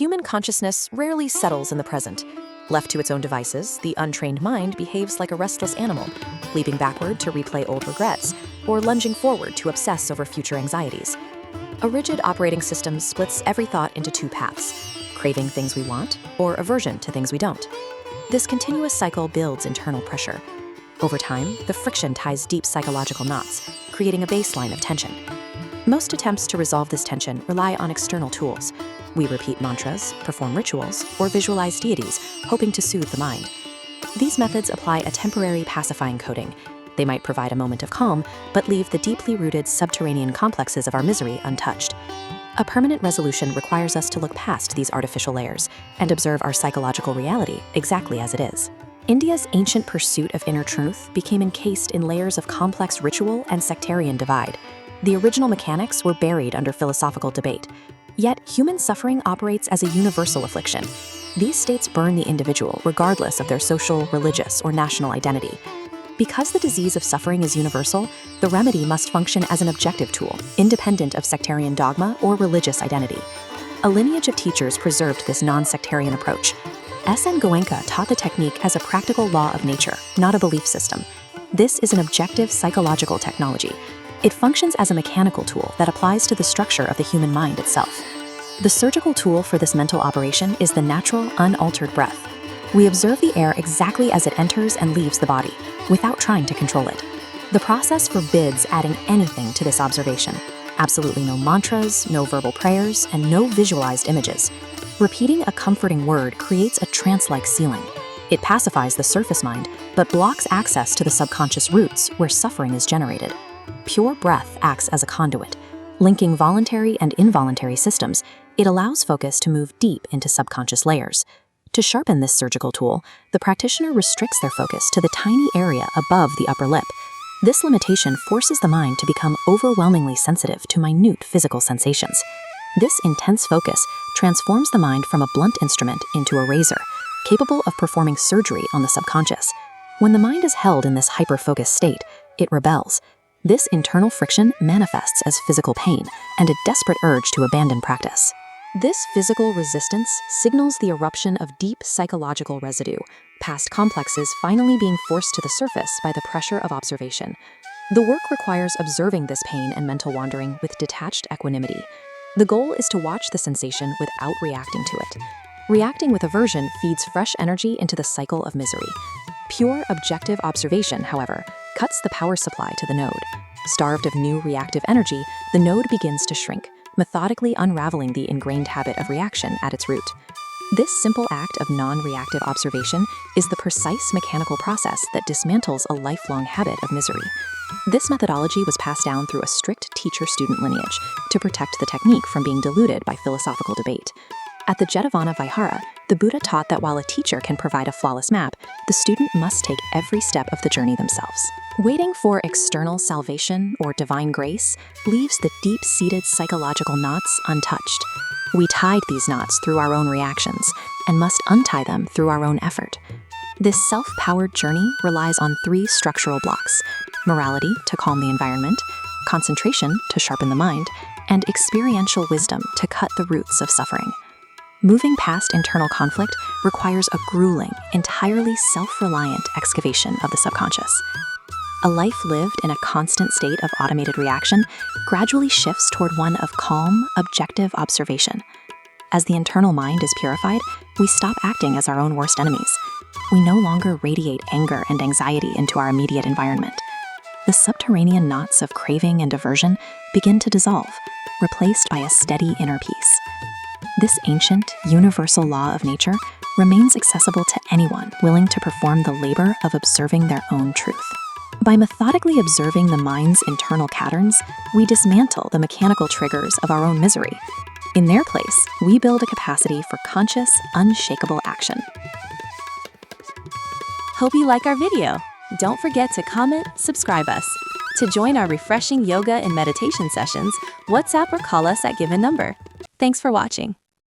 Human consciousness rarely settles in the present. Left to its own devices, the untrained mind behaves like a restless animal, leaping backward to replay old regrets, or lunging forward to obsess over future anxieties. A rigid operating system splits every thought into two paths: craving things we want, or aversion to things we don't. This continuous cycle builds internal pressure. Over time, the friction ties deep psychological knots, creating a baseline of tension. Most attempts to resolve this tension rely on external tools. We repeat mantras, perform rituals, or visualize deities, hoping to soothe the mind. These methods apply a temporary pacifying coating. They might provide a moment of calm, but leave the deeply rooted subterranean complexes of our misery untouched. A permanent resolution requires us to look past these artificial layers and observe our psychological reality exactly as it is. India's ancient pursuit of inner truth became encased in layers of complex ritual and sectarian divide. The original mechanics were buried under philosophical debate. Yet, human suffering operates as a universal affliction. These states burn the individual regardless of their social, religious, or national identity. Because the disease of suffering is universal, the remedy must function as an objective tool, independent of sectarian dogma or religious identity. A lineage of teachers preserved this non-sectarian approach. S.N. Goenka taught the technique as a practical law of nature, not a belief system. This is an objective psychological technology. It functions as a mechanical tool that applies to the structure of the human mind itself. The surgical tool for this mental operation is the natural, unaltered breath. We observe the air exactly as it enters and leaves the body, without trying to control it. The process forbids adding anything to this observation. Absolutely no mantras, no verbal prayers, and no visualized images. Repeating a comforting word creates a trance-like ceiling. It pacifies the surface mind, but blocks access to the subconscious roots where suffering is generated. Pure breath acts as a conduit. Linking voluntary and involuntary systems, it allows focus to move deep into subconscious layers. To sharpen this surgical tool, the practitioner restricts their focus to the tiny area above the upper lip. This limitation forces the mind to become overwhelmingly sensitive to minute physical sensations. This intense focus transforms the mind from a blunt instrument into a razor, capable of performing surgery on the subconscious. When the mind is held in this hyper-focused state, it rebels. This internal friction manifests as physical pain and a desperate urge to abandon practice. This physical resistance signals the eruption of deep psychological residue, past complexes finally being forced to the surface by the pressure of observation. The work requires observing this pain and mental wandering with detached equanimity. The goal is to watch the sensation without reacting to it. Reacting with aversion feeds fresh energy into the cycle of misery. Pure objective observation, however, cuts the power supply to the node. Starved of new reactive energy, the node begins to shrink, methodically unraveling the ingrained habit of reaction at its root. This simple act of non-reactive observation is the precise mechanical process that dismantles a lifelong habit of misery. This methodology was passed down through a strict teacher-student lineage to protect the technique from being diluted by philosophical debate. At the Jetavana Vihara, the Buddha taught that while a teacher can provide a flawless map, the student must take every step of the journey themselves. Waiting for external salvation or divine grace leaves the deep-seated psychological knots untouched. We tied these knots through our own reactions and must untie them through our own effort. This self-powered journey relies on three structural blocks: morality to calm the environment, concentration to sharpen the mind, and experiential wisdom to cut the roots of suffering. Moving past internal conflict requires a grueling, entirely self-reliant excavation of the subconscious. A life lived in a constant state of automated reaction gradually shifts toward one of calm, objective observation. As the internal mind is purified, we stop acting as our own worst enemies. We no longer radiate anger and anxiety into our immediate environment. The subterranean knots of craving and aversion begin to dissolve, replaced by a steady inner peace. This ancient, universal law of nature remains accessible to anyone willing to perform the labor of observing their own truth. By methodically observing the mind's internal patterns, we dismantle the mechanical triggers of our own misery. In their place, we build a capacity for conscious, unshakable action. Hope you like our video. Don't forget to comment, subscribe us. To join our refreshing yoga and meditation sessions, WhatsApp or call us at given number. Thanks for watching.